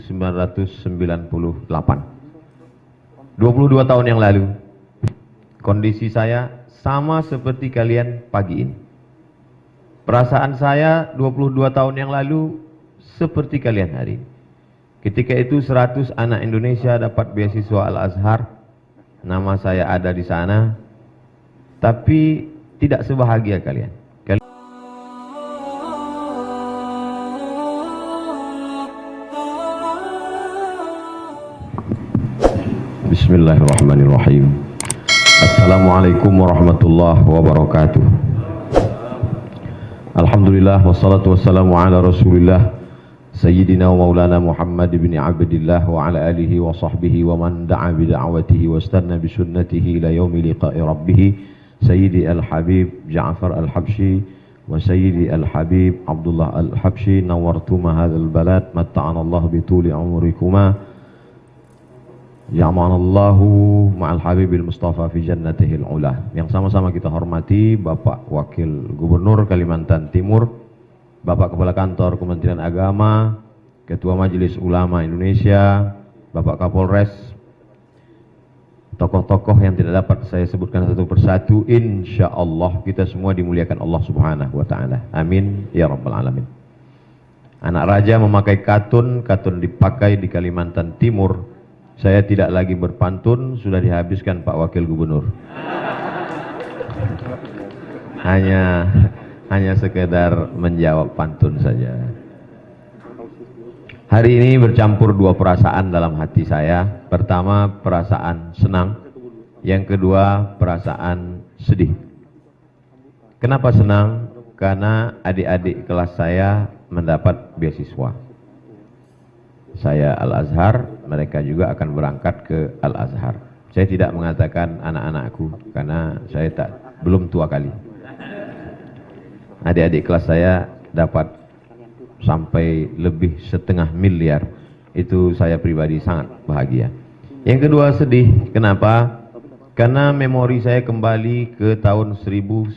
22 tahun yang lalu, kondisi saya sama seperti kalian pagi ini. Perasaan saya 22 tahun yang lalu seperti kalian hari ini. Ketika itu 100 anak Indonesia dapat beasiswa Al-Azhar. Nama saya ada di sana, tapi tidak sebahagia kalian. Bismillahirrahmanirrahim. Assalamualaikum warahmatullahi wabarakatuh. Alhamdulillah wassalatu wassalamu ala Rasulillah Sayyidina wa Maulana Muhammad bin Abdillah wa ala alihi wa sahbihi wa man da'a bi da'watihi wa istanna bi sunnatihi ila yaumi liqa'i rabbih Sayyidi al-Habib Ja'far al-Habshi wa Sayyidi al-Habib Abdullah al-Habshi nawartuma hadzal balad matta'ana Allah bi tuli umrikuma Ya'manallahu ma'al Habibil Mustafa fi jannatihil ula. Yang sama-sama kita hormati Bapak Wakil Gubernur Kalimantan Timur, Bapak Kepala Kantor Kementerian Agama, Ketua Majelis Ulama Indonesia, Bapak Kapolres, tokoh-tokoh yang tidak dapat saya sebutkan satu persatu. Insya Allah kita semua dimuliakan Allah Subhanahu wa Ta'ala. Amin ya Rabbal Alamin. Anak raja memakai katun, katun dipakai di Kalimantan Timur. Saya tidak lagi berpantun, sudah dihabiskan Pak Wakil Gubernur. Hanya sekedar menjawab pantun saja. Hari ini bercampur dua perasaan dalam hati saya. Pertama perasaan senang, yang kedua perasaan sedih. Kenapa senang? Karena adik-adik kelas saya mendapat beasiswa. Saya Al-Azhar, mereka juga akan berangkat ke Al-Azhar. Saya tidak mengatakan anak-anakku karena saya belum tua kali. Adik-adik kelas saya dapat sampai lebih 1,5 miliar. Itu saya pribadi sangat bahagia. Yang kedua sedih, kenapa? Karena memori saya kembali ke tahun 1998.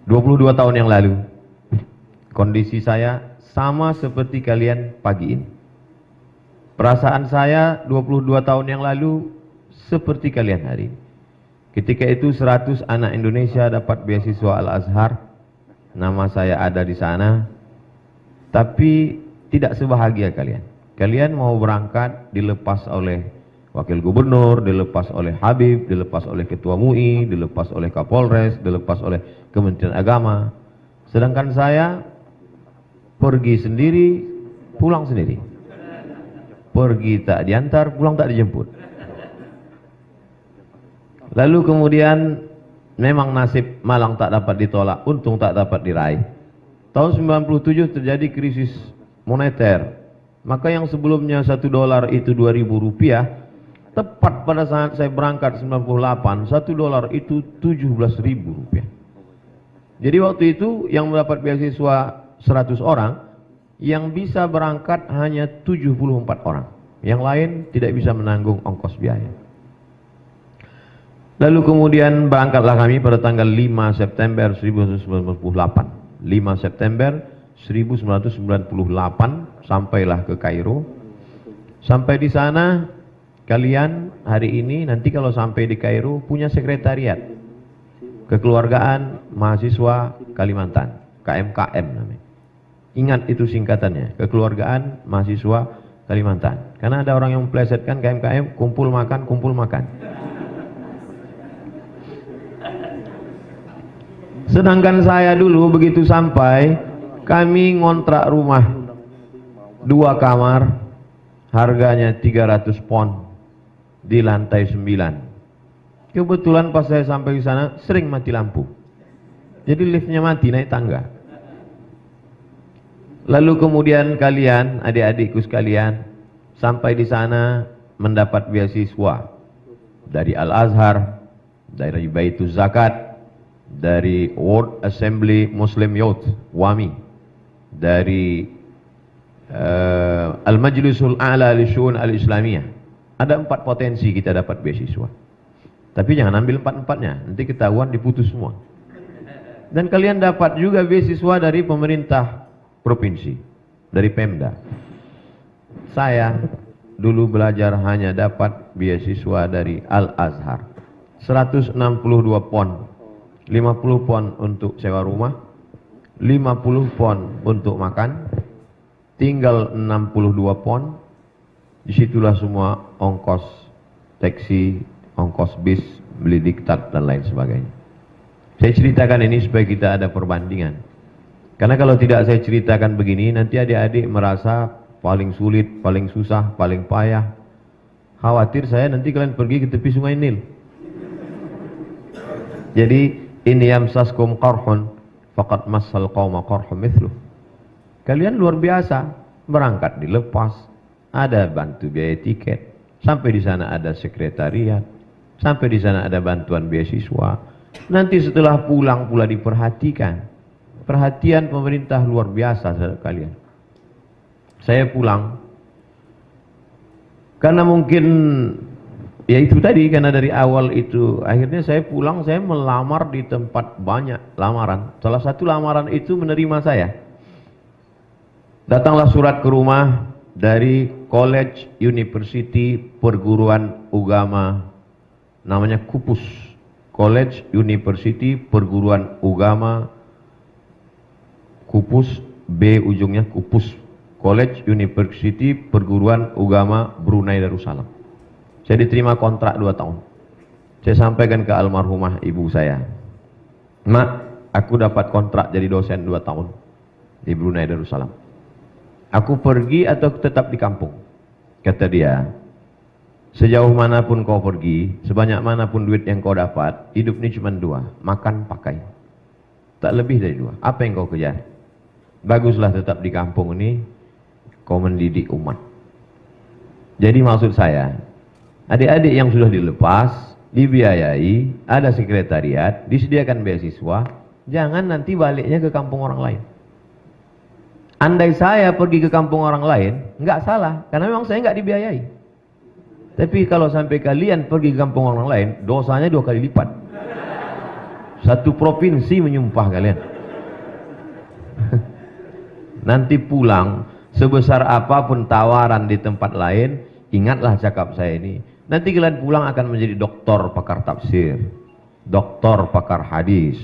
22 tahun yang lalu, kondisi saya sama seperti kalian pagi ini. Perasaan saya 22 tahun yang lalu seperti kalian hari ini. Ketika itu 100 anak Indonesia dapat beasiswa Al-Azhar. Nama saya ada di sana, tapi tidak sebahagia kalian. Kalian mau berangkat dilepas oleh Wakil Gubernur, dilepas oleh Habib, dilepas oleh Ketua MUI, dilepas oleh Kapolres, dilepas oleh Kementerian Agama. Sedangkan saya pergi sendiri, pulang sendiri. Pergi tak diantar, pulang tak dijemput. Lalu kemudian memang nasib malang tak dapat ditolak, untung tak dapat diraih. Tahun 97 terjadi krisis moneter. Maka yang sebelumnya $1 itu Rp2.000, tepat pada saat saya berangkat 98, $1 itu Rp17.000. Jadi waktu itu yang mendapat beasiswa 100 orang, yang bisa berangkat hanya 74 orang. Yang lain tidak bisa menanggung ongkos biaya. Lalu kemudian berangkatlah kami pada tanggal 5 September 1998. 5 September 1998 sampailah ke Kairo. Sampai di sana kalian hari ini nanti kalau sampai di Kairo punya sekretariat Kekeluargaan Mahasiswa Kalimantan, KMKM namanya. Ingat itu singkatannya, Kekeluargaan Mahasiswa Kalimantan. Karena ada orang yang memplesetkan KMKM, kumpul makan, kumpul makan. Sedangkan saya dulu begitu sampai, kami ngontrak rumah 2 kamar, harganya 300 pon di lantai 9. Kebetulan pas saya sampai di sana sering mati lampu. Jadi liftnya mati, naik tangga. Lalu kemudian kalian, adik-adikku sekalian, sampai di sana mendapat beasiswa dari Al-Azhar, dari Baitul Zakat, dari World Assembly Muslim Youth, WAMI, dari Al-Majlisul A'la Lishu'un Al-Islamiyah. Ada 4 potensi kita dapat beasiswa. Tapi jangan ambil 4-4-nya, nanti ketahuan diputus semua. Dan kalian dapat juga beasiswa dari pemerintah provinsi, dari Pemda. Saya dulu belajar hanya dapat beasiswa dari Al-Azhar. 162 pon, 50 pon untuk sewa rumah, 50 pon untuk makan, tinggal 62 pon. Disitulah semua ongkos taksi, ongkos bis, beli diktat dan lain sebagainya. Saya ceritakan ini supaya kita ada perbandingan. Karena kalau tidak saya ceritakan begini, nanti adik-adik merasa paling sulit, paling susah, paling payah. Khawatir saya nanti kalian pergi ke tepi sungai Nil. Jadi ini yamsaskum qarhun faqad massal qauma qarhum mithluh. Kalian luar biasa, berangkat dilepas, ada bantu biaya tiket, sampai di sana ada sekretariat, sampai di sana ada bantuan beasiswa. Nanti setelah pulang pula diperhatikan. Perhatian pemerintah luar biasa kalian. Saya pulang karena mungkin ya itu tadi, karena dari awal itu akhirnya saya pulang, saya melamar di tempat banyak lamaran. Salah satu lamaran itu menerima saya. Datanglah surat ke rumah dari College University Perguruan Agama, namanya KUPUS, College University Perguruan Agama, KUPUS, B ujungnya KUPUS, College University Perguruan Agama Brunei Darussalam. Saya diterima kontrak 2 tahun. Saya sampaikan ke almarhumah ibu saya, "Mak, aku dapat kontrak jadi dosen 2 tahun di Brunei Darussalam. Aku pergi atau tetap di kampung?" Kata dia, "Sejauh manapun kau pergi, sebanyak manapun duit yang kau dapat, hidup ini cuma 2, makan, pakai. Tak lebih dari 2. Apa yang kau kejar? Baguslah tetap di kampung ini, kau mendidik umat." Jadi maksud saya, adik-adik yang sudah dilepas, dibiayai, ada sekretariat, disediakan beasiswa, jangan nanti baliknya ke kampung orang lain. Andai saya pergi ke kampung orang lain, nggak salah, karena memang saya nggak dibiayai. Tapi kalau sampai kalian pergi ke kampung orang lain, dosanya 2 kali lipat. Satu provinsi menyumpah kalian. Nanti pulang, sebesar apapun tawaran di tempat lain, ingatlah cakap saya ini. Nanti kalian pulang akan menjadi doktor pakar tafsir, doktor pakar hadis,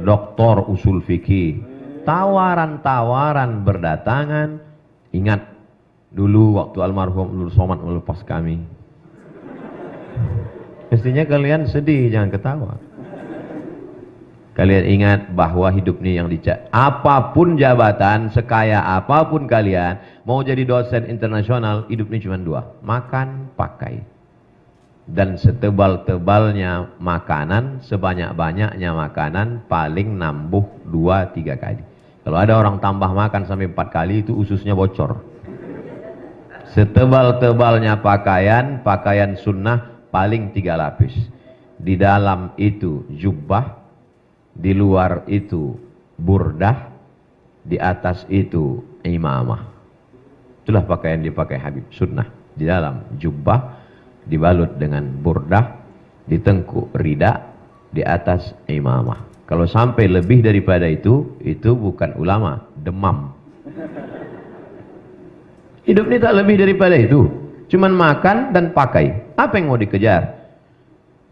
doktor usul fikih. Tawaran-tawaran berdatangan. Ingat dulu waktu almarhum Abdul Somad melepas kami. Mestinya kalian sedih, jangan ketawa. Kalian ingat bahwa hidup ini yang dicari. Apapun jabatan, sekaya apapun kalian, mau jadi dosen internasional, hidup ini cuma 2, makan, pakai. Dan setebal-tebalnya makanan, sebanyak-banyaknya makanan, paling nambuh 2-3 kali. Kalau ada orang tambah makan sampai 4 kali, itu ususnya bocor. Setebal-tebalnya pakaian, pakaian sunnah paling 3 lapis. Di dalam itu jubbah, di luar itu burdah, di atas itu imamah. Itulah pakaian dipakai Habib, sunnah. Di dalam jubbah, dibalut dengan burdah, di tengkuk rida, di atas imamah. Kalau sampai lebih daripada itu bukan ulama, demam. Hidup ini tak lebih daripada itu, cuman makan dan pakai. Apa yang mau dikejar?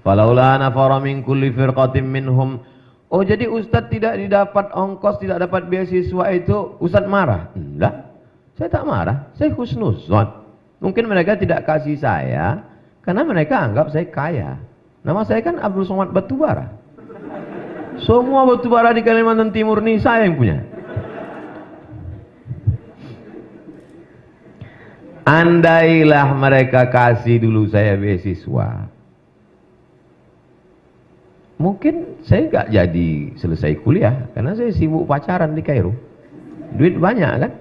Falaula nafara min kulli firqatin minhum. Oh, jadi Ustadz tidak didapat ongkos, tidak dapat beasiswa itu Ustadz marah? Enggak, saya tak marah, saya husnuzon. Mungkin mereka tidak kasih saya karena mereka anggap saya kaya. Nama saya kan Abdul Somad Batubara. Semua batubara di Kalimantan Timur ini saya yang punya. Andailah mereka kasih dulu saya beasiswa, mungkin saya nggak jadi selesai kuliah, karena saya sibuk pacaran di Kairo. Duit banyak kan?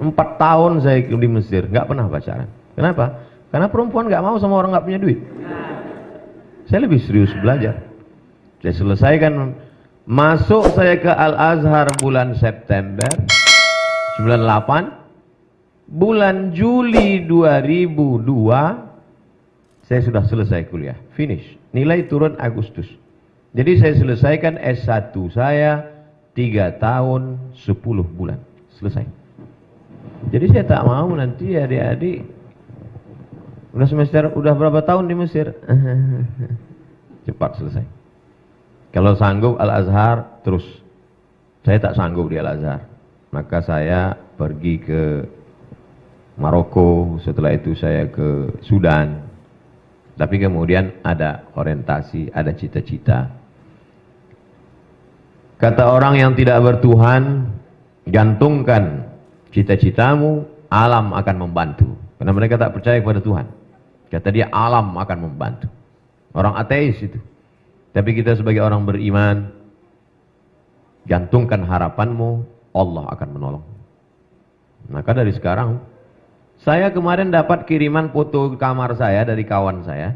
4 tahun saya di Mesir, nggak pernah pacaran. Kenapa? Karena perempuan nggak mau sama orang nggak punya duit. Saya lebih serius belajar. Saya selesaikan. Masuk saya ke Al-Azhar bulan September 98. Bulan Juli 2002 saya sudah selesai kuliah, finish. Nilai turun Agustus. Jadi saya selesaikan S1 saya 3 tahun 10 bulan. Selesai. Jadi saya tak mau nanti adik-adik udah berapa tahun di Mesir? Cepat selesai. Kalau sanggup Al-Azhar terus. Saya tak sanggup di Al-Azhar. Maka saya pergi ke Maroko, setelah itu saya ke Sudan. Tapi kemudian ada orientasi, ada cita-cita. Kata orang yang tidak bertuhan, gantungkan cita-citamu, alam akan membantu. Karena mereka tak percaya kepada Tuhan. Kata dia, alam akan membantu. Orang ateis itu. Tapi kita sebagai orang beriman, gantungkan harapanmu, Allah akan menolong. Maka dari sekarang, saya kemarin dapat kiriman foto kamar saya dari kawan saya.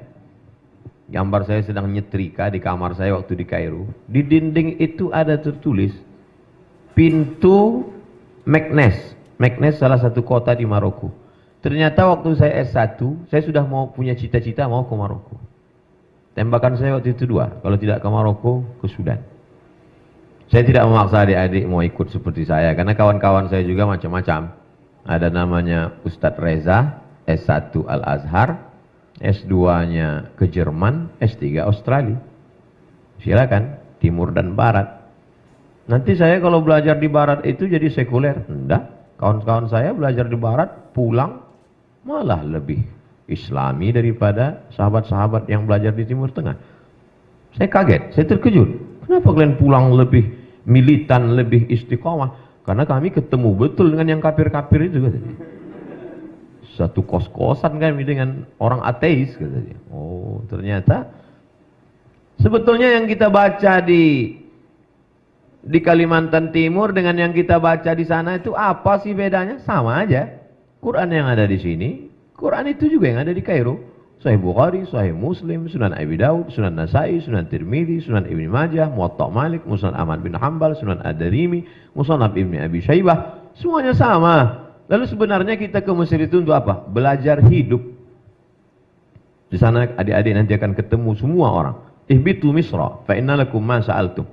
Gambar saya sedang nyetrika di kamar saya waktu di Kairo. Di dinding itu ada tertulis, pintu Meknes. Meknes salah satu kota di Maroko. Ternyata waktu saya S1, saya sudah mau punya cita-cita mau ke Maroko. Tembakan saya waktu itu 2, kalau tidak ke Maroko, ke Sudan. Saya tidak memaksa adik-adik mau ikut seperti saya, karena kawan-kawan saya juga macam-macam. Ada namanya Ustadz Reza, S1 Al-Azhar, S2-nya ke Jerman, S3 Australia. Silakan, Timur dan Barat. Nanti saya kalau belajar di Barat itu jadi sekuler. Enggak, kawan-kawan saya belajar di Barat, pulang malah lebih Islami daripada sahabat-sahabat yang belajar di Timur Tengah. Saya kaget, saya terkejut. Kenapa kalian pulang lebih militan, lebih istiqomah? Karena kami ketemu betul dengan yang kafir-kafir itu katanya. Satu kos-kosan kami dengan orang ateis katanya. Oh, ternyata sebetulnya yang kita baca di Kalimantan Timur dengan yang kita baca di sana itu apa sih bedanya? Sama aja. Quran yang ada di sini, Quran itu juga yang ada di Kairo. Sahih Bukhari, Sahih Muslim, Sunan Abi Daud, Sunan Nasai, Sunan Tirmidzi, Sunan Ibnu Majah, Muwatta Malik, Musnad Ahmad bin Hanbal, Sunan Ad-Darimi, Musnad Ibnu Abi Syaibah, semuanya sama. Lalu sebenarnya kita ke Mesir itu untuk apa? Belajar hidup. Di sana adik-adik nanti akan ketemu semua orang. Ihbitu Misra, fa inna lakum ma sa'altum.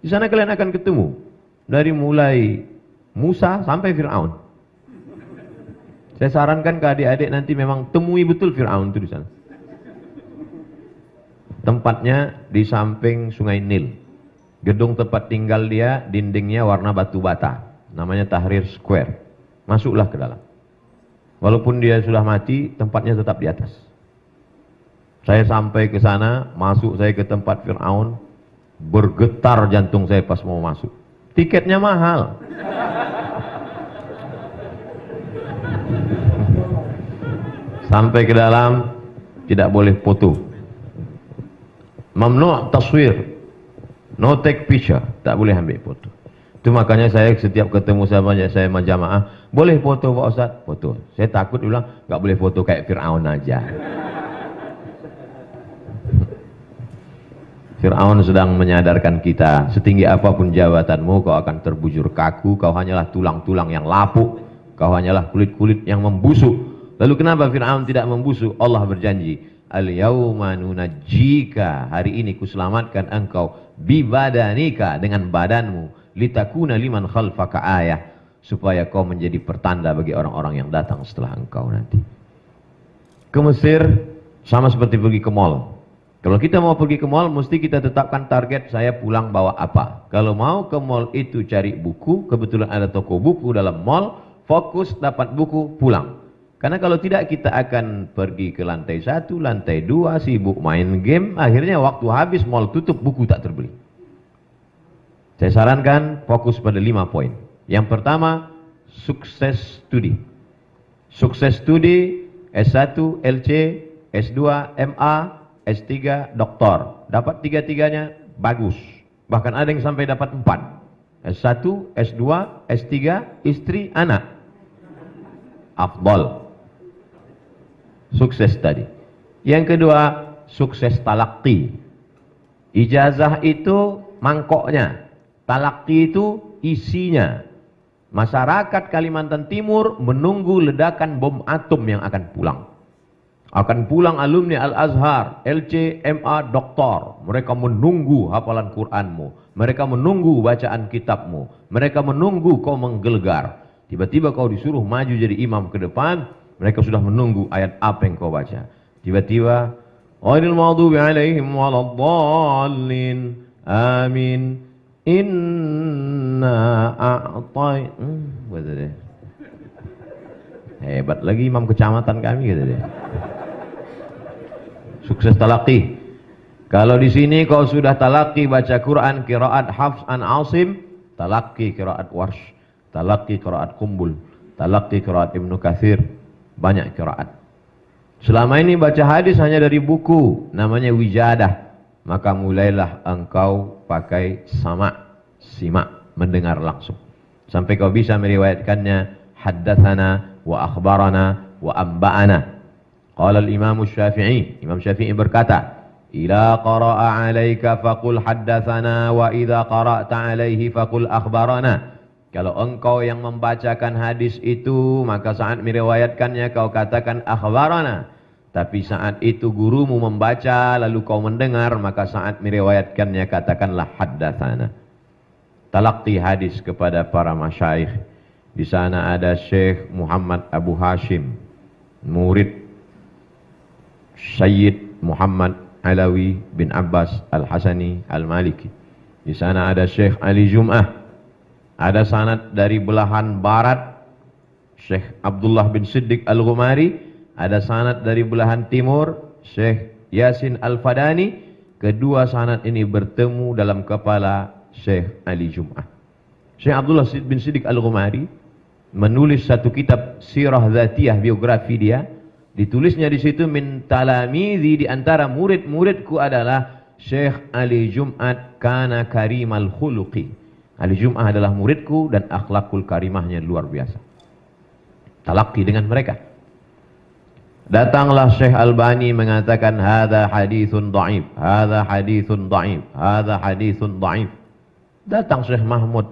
Di sana kalian akan ketemu dari mulai Musa sampai Fir'aun. Saya sarankan ke adik-adik nanti memang temui betul Fir'aun itu di sana. Tempatnya di samping Sungai Nil. Gedung tempat tinggal dia, dindingnya warna batu bata. Namanya Tahrir Square. Masuklah ke dalam. Walaupun dia sudah mati, tempatnya tetap di atas. Saya sampai ke sana, masuk saya ke tempat Fir'aun, bergetar jantung saya pas mau masuk. Tiketnya mahal. Sampai ke dalam, tidak boleh foto. Mamnu' taswir. No take picture. Tak boleh ambil foto. Itu makanya saya setiap ketemu saya jamaah, boleh foto Pak Ustaz? Foto. Saya takut bilang, nggak boleh foto kayak Fir'aun aja. Fir'aun sedang menyadarkan kita, setinggi apapun jabatanmu, kau akan terbujur kaku, kau hanyalah tulang-tulang yang lapuk, kau hanyalah kulit-kulit yang membusuk. Lalu kenapa Fir'aun tidak membusuk? Allah berjanji, al-yawma nunajjika, hari ini kuselamatkan engkau, bibadanika, dengan badanmu, litakuna liman khalfaka ayah, supaya kau menjadi pertanda bagi orang-orang yang datang setelah engkau nanti. Ke Mesir, sama seperti pergi ke mall. Kalau kita mau pergi ke mall, mesti kita tetapkan target, saya pulang bawa apa. Kalau mau ke mall itu cari buku, kebetulan ada toko buku dalam mall, fokus dapat buku, pulang. Karena kalau tidak kita akan pergi ke lantai 1, lantai 2, sibuk main game, akhirnya waktu habis mall tutup, buku tak terbeli. Saya sarankan fokus pada 5 poin. Yang pertama, sukses studi. Sukses studi, S1, LC, S2, MA, S3, doktor. Dapat 3-3-nya, bagus. Bahkan ada yang sampai dapat 4. S1, S2, S3, istri, anak. Afdal. Sukses tadi. Yang kedua, sukses talaqi. Ijazah itu mangkoknya. Talaqi itu isinya. Masyarakat Kalimantan Timur menunggu ledakan bom atom yang akan pulang. Akan pulang alumni Al-Azhar, LC, MA, doktor. Mereka menunggu hafalan Qur'anmu. Mereka menunggu bacaan kitabmu. Mereka menunggu kau menggelegar. Tiba-tiba kau disuruh maju jadi imam ke depan, mereka sudah menunggu ayat apa yang kau baca. Tiba-tiba, ghairil maghdubi alaihim waladdallin. Amin. Inna a'tai. Kata dia. Hebat lagi imam kecamatan kami, kata dia. Sukses talaqi. Kalau di sini kau sudah talaqi baca Quran qiraat Hafs an Asim, talaqi qiraat Warsh, talaqi qiraat Qumbul, talaqi qiraat Ibnu Katsir, banyak qiraat. Selama ini baca hadis hanya dari buku, namanya wijadah. Maka mulailah engkau pakai sama, simak, mendengar langsung. Sampai kau bisa meriwayatkannya haddatsana wa akhbarana wa amba'ana. Qala al-Imam Syafi'i, Imam Syafi'i berkata, "Ila qara'a 'alaika faqul haddatsana wa idza qara'ta 'alaihi faqul akhbarana." Kalau engkau yang membacakan hadis itu, maka saat meriwayatkannya kau katakan akhbarana. Tapi saat itu gurumu membaca lalu kau mendengar, maka saat meriwayatkannya katakanlah haddatsana. Talaqi hadis kepada para masyayikh. Di sana ada Syekh Muhammad Abu Hashim, murid Sayyid Muhammad Alawi bin Abbas Al-Hasani Al-Maliki. Di sana ada Syekh Ali Jum'ah. Ada sanad dari belahan barat Syekh Abdullah bin Siddiq Al-Ghumari. Ada sanad dari belahan timur Syekh Yasin Al-Fadani. Kedua sanad ini bertemu dalam kepala Syekh Ali Jum'ah. Syekh Abdullah bin Siddiq Al-Ghumari menulis satu kitab sirah dzatiyah, biografi dia. Ditulisnya di situ, min talamidhi, di antara murid-muridku adalah Syekh Ali Jum'at kana karimal khuluqi. Ali Jum'ah adalah muridku dan akhlakul karimahnya luar biasa. Talaqi dengan mereka. Datanglah Syekh Albani mengatakan hadza haditsun dhaif, hadza haditsun dhaif, hadza haditsun dhaif. Datang Syekh Mahmud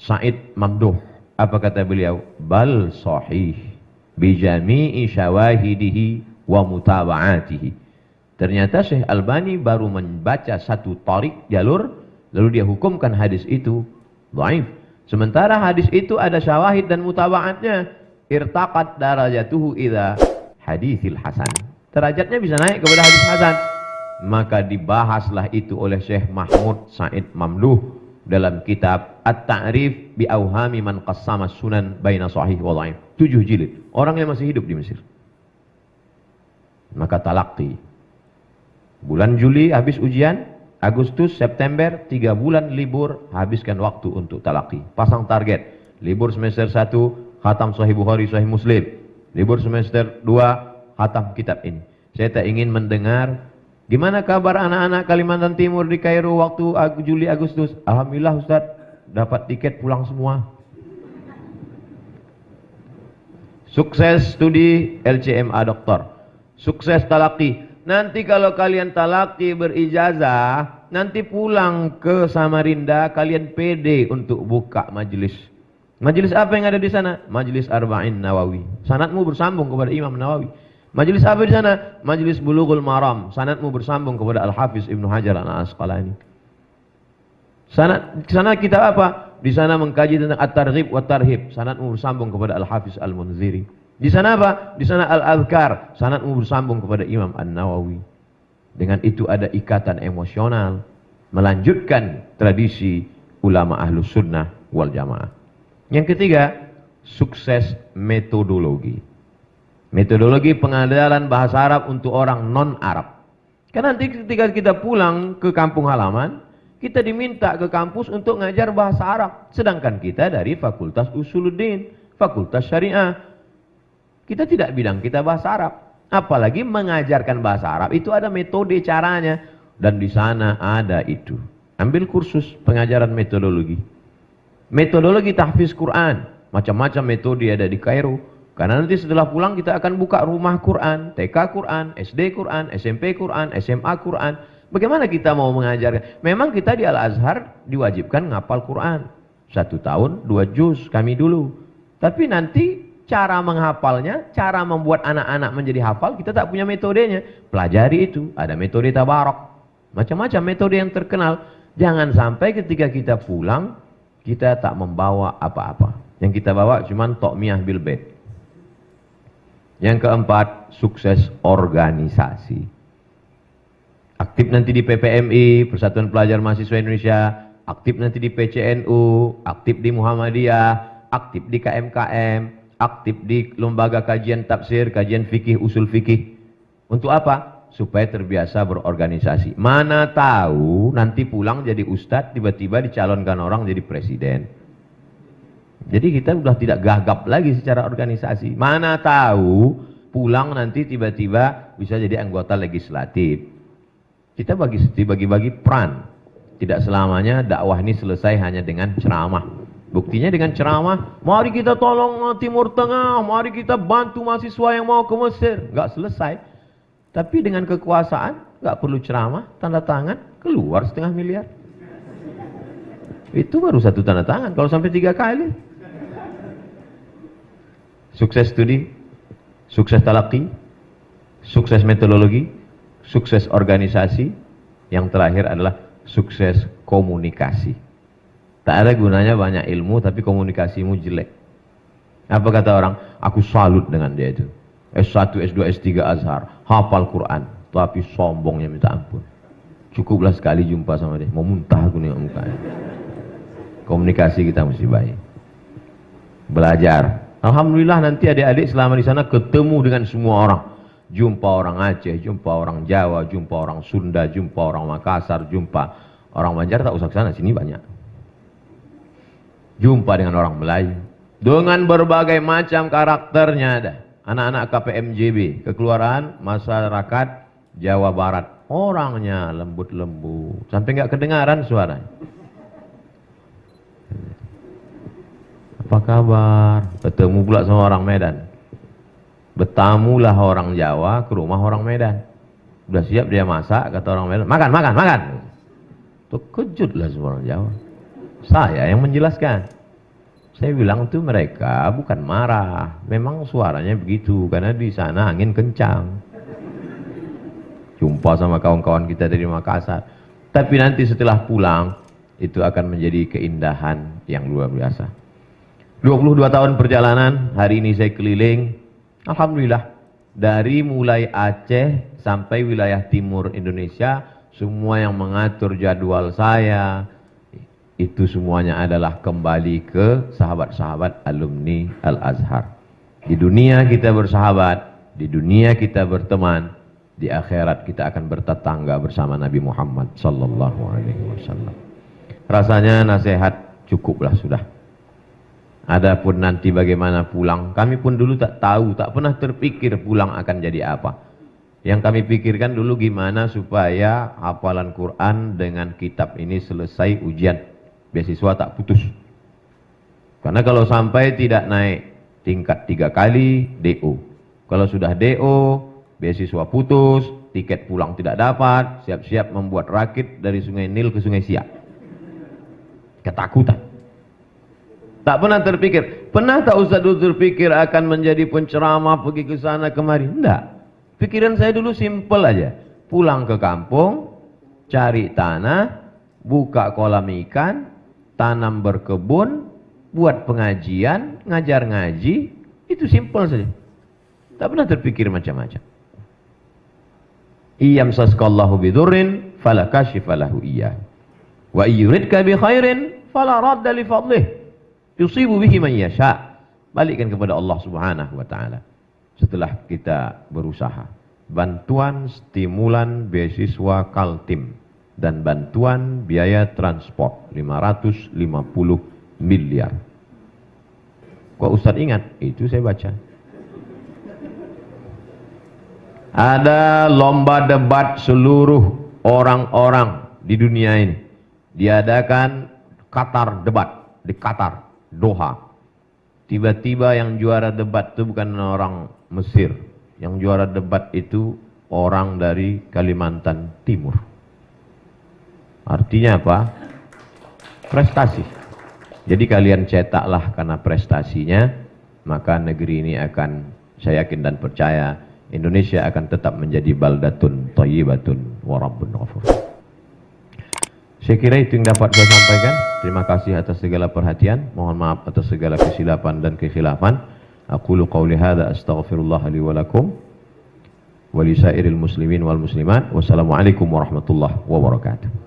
Said Mamduh. Apa kata beliau? Bal sahih bijami'i syawahidihi wa mutaba'atihi. Ternyata Syekh Albani baru membaca satu tarik jalur, lalu dia hukumkan hadis itu dhaif. Sementara hadis itu ada syawahid dan mutaba'atnya. Irtaqat darajatuhu ila haditsil hasan. Derajatnya bisa naik kepada hadis hasan. Maka dibahaslah itu oleh Syekh Mahmud Said Mamduh dalam kitab At-Ta'rif bi Auhami man qassama sunan baina sahih wa dhaif. 7 jilid. Orang yang masih hidup di Mesir. Maka talaqi. Bulan Juli habis ujian, Agustus, September, 3 bulan libur, habiskan waktu untuk talaqi. Pasang target. Libur semester 1, khatam Sahih Bukhari, Sahih Muslim. Libur semester 2, khatam kitab ini. Saya tak ingin mendengar gimana kabar anak-anak Kalimantan Timur di Kairo waktu Juli, Agustus. Alhamdulillah Ustaz, dapat tiket pulang semua. Sukses studi LCMA doktor. Sukses talaqi. Nanti kalau kalian talaqi berijazah, nanti pulang ke Samarinda, kalian pede untuk buka majelis. Majelis apa yang ada di sana? Majelis Arba'in Nawawi. Sanadmu bersambung kepada Imam Nawawi. Majelis apa di sana? Majelis Bulughul Maram. Sanadmu bersambung kepada Al-Hafiz Ibnu Hajar Al-Asqalani. Sana kitab apa? Di sana mengkaji tentang At-Targhib wa Tarhib. Sanadmu bersambung kepada Al-Hafiz Al-Munziri. Di sana apa? Di sana Al-Adhkar. Sanadmu bersambung kepada Imam An-Nawawi. Dengan itu ada ikatan emosional. Melanjutkan tradisi ulama Ahlus Sunnah wal Jamaah. Yang ketiga, sukses metodologi. Metodologi pengajaran bahasa Arab untuk orang non-Arab. Karena nanti ketika kita pulang ke kampung halaman, kita diminta ke kampus untuk ngajar bahasa Arab. Sedangkan kita dari Fakultas Usuluddin, Fakultas Syariah. Kita tidak bilang kita bahasa Arab. Apalagi mengajarkan bahasa Arab. Itu ada metode caranya. Dan di sana ada itu. Ambil kursus pengajaran metodologi. Metodologi tahfiz Quran. Macam-macam metode ada di Kairo. Karena nanti setelah pulang kita akan buka rumah Quran, TK Quran, SD Quran, SMP Quran, SMA Quran. Bagaimana kita mau mengajarkan? Memang kita di Al-Azhar diwajibkan ngapal Quran. 1 tahun 2 juz kami dulu. Tapi nanti cara menghafalnya, cara membuat anak-anak menjadi hafal, kita tak punya metodenya. Pelajari itu, ada metode tabarok. Macam-macam metode yang terkenal. Jangan sampai ketika kita pulang, kita tak membawa apa-apa. Yang kita bawa cuman Tokmiyah bil Bait. Yang keempat, sukses organisasi. Aktif nanti di PPMI, Persatuan Pelajar Mahasiswa Indonesia, aktif nanti di PCNU, aktif di Muhammadiyah, aktif di KMKM, aktif di lembaga kajian tafsir, kajian fikih, usul fikih. Untuk apa? Supaya terbiasa berorganisasi. Mana tahu nanti pulang jadi ustadz, tiba-tiba dicalonkan orang jadi presiden. Jadi kita sudah tidak gagap lagi secara organisasi. Mana tahu pulang nanti tiba-tiba bisa jadi anggota legislatif. Kita bagi-bagi peran. Tidak selamanya dakwah ini selesai hanya dengan ceramah. Buktinya dengan ceramah, mari kita tolong Timur Tengah, mari kita bantu mahasiswa yang mau ke Mesir. Enggak selesai. Tapi dengan kekuasaan, enggak perlu ceramah, tanda tangan, keluar 0,5 miliar. Itu baru satu tanda tangan, kalau sampai 3 kali. Sukses studi, sukses talaqi, sukses metodologi, sukses organisasi, yang terakhir adalah sukses komunikasi. Tak ada gunanya banyak ilmu tapi komunikasimu jelek. Apa kata orang? Aku salut dengan dia itu. S1, S2, S3 Azhar, hafal Quran, tapi sombongnya minta ampun. Cukuplah sekali jumpa sama dia, mau muntah aku nih mukanya. Komunikasi kita mesti baik. Belajar. Alhamdulillah nanti adik-adik selama di sana ketemu dengan semua orang. Jumpa orang Aceh, jumpa orang Jawa, jumpa orang Sunda, jumpa orang Makassar, jumpa orang Banjar, tak usah ke sana, sini banyak. Jumpa dengan orang Melayu. Dengan berbagai macam karakternya ada. Anak-anak KPMJB, Kekeluargaan Masyarakat Jawa Barat. Orangnya lembut-lembut, sampai nggak kedengaran suaranya. Apa kabar? Ketemu pula sama orang Medan. Bertamulah orang Jawa ke rumah orang Medan. Udah siap dia masak, kata orang Medan, makan, makan, makan. Terkejutlah semua orang Jawa. Saya yang menjelaskan. Saya bilang itu mereka bukan marah, memang suaranya begitu karena di sana angin kencang. Jumpa sama kawan-kawan kita dari Makassar. Tapi nanti setelah pulang itu akan menjadi keindahan yang luar biasa. 22 tahun perjalanan, hari ini saya keliling. Alhamdulillah, dari mulai Aceh sampai wilayah timur Indonesia, semua yang mengatur jadwal saya, itu semuanya adalah kembali ke sahabat-sahabat alumni Al-Azhar. Di dunia kita bersahabat, di dunia kita berteman, di akhirat kita akan bertetangga bersama Nabi Muhammad sallallahu alaihi wasallam. Rasanya nasihat cukuplah sudah. Adapun nanti bagaimana pulang, kami pun dulu tak tahu, tak pernah terpikir pulang akan jadi apa. Yang kami pikirkan dulu gimana supaya hafalan Quran dengan kitab ini selesai ujian. Beasiswa tak putus. Karena kalau sampai tidak naik tingkat 3 kali, DO. Kalau sudah DO, beasiswa putus, tiket pulang tidak dapat, siap-siap membuat rakit dari Sungai Nil ke Sungai Siak. Ketakutan. Tak pernah terpikir. Pernah tak Ustaz dulu terpikir akan menjadi penceramah, pergi ke sana kemari? Enggak. Pikiran saya dulu simpel aja. Pulang ke kampung, cari tanah, buka kolam ikan, tanam berkebun, buat pengajian, ngajar ngaji, itu simpel saja. Tak pernah terpikir macam-macam. Iyam saskallahu bidurrin, fala kashifalahu iyah. Wa iyuridka bi khairin, fala radda li fadlih. Yusibu bihi man yasha. Balikkan kepada Allah Subhanahu wa taala. Setelah kita berusaha, bantuan stimulan beasiswa Kaltim dan bantuan biaya transport 550 miliar. Kok Ustaz ingat? Itu saya baca. Ada lomba debat seluruh orang-orang di dunia ini. Diadakan Qatar debat di Qatar, Doha. Tiba-tiba yang juara debat itu bukan orang Mesir. Yang juara debat itu orang dari Kalimantan Timur. Artinya apa? Prestasi. Jadi kalian cetaklah karena prestasinya, maka negeri ini akan, saya yakin dan percaya, Indonesia akan tetap menjadi baldatun thayyibatun wa rabbun ghafur. Saya kira itu yang dapat saya sampaikan. Terima kasih atas segala perhatian. Mohon maaf atas segala kesilapan dan kekhilafan. Aqulu qawli hadza astaghfirullah li wa lakum wa li sairil muslimin wal muslimat. Wassalamualaikum warahmatullahi wabarakatuh.